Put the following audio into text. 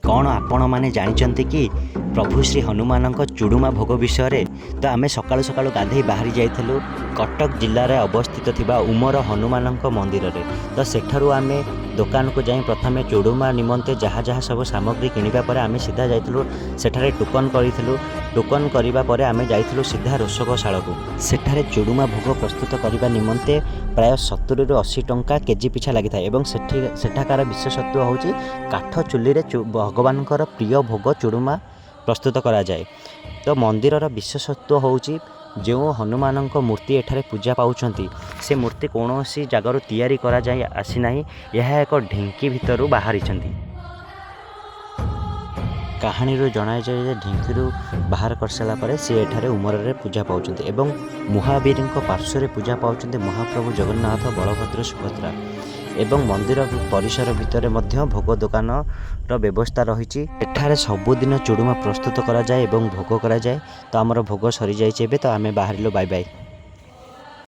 कौन आपण मैंने जानते कि प्रभु श्री हनुमान चुड़ुमा भोग विषय तो आम सकाळु सकाळु गाधे बाहरी जाइलु कटक जिले में अवस्थित थिबा उमर हनुमान मंदिर रे। तो सेठारु आम दुकान को जाई प्रथमे चुड़ुमा निमंते जहाँ जहाँ सब सामग्री किनिबा परे आम सीधा जाइलु सेठारे टोकन करिथिलु। टोकन करिबा परे आम जाइलु सीधा रोषकशाला को। सेठारे चुड़ुमा भोग प्रस्तुत करने निमंते प्राय 70 ରୁ 80 टंका केजी पिछा लगी था। एवं सेठाकार विशेषत्व होची काठ चुली रे भगवान प्रिय भोग चुड़ुमा प्रस्तुत करा जाए। तो मंदिरर विशेषत्व होची जो हनुमान मूर्ति एठारे पूजा पाउछंती से मूर्ति कौन सी जगार तैयारी करा जाए आसीना। यह एक ढिंकी भितर बाहरी कहानी जनाई जाए ढिंकी बाहर कर सारापर सी एठारे उमर रे पूजा पाउछंती एवं महावीर पार्श्व पूजा पाउछंती महाप्रभु जगन्नाथ बलभद्र सुभद्रा। एवं मंदिर परिसर भितर मध्य भोग दुकान व्यवस्था रही। एठारे सबुदिन चुड़ुमा प्रस्तुत करा जाए एवं भोग करा जाए। तो आमर भोग सरी जाइए तो आम बाहर बाय बाय।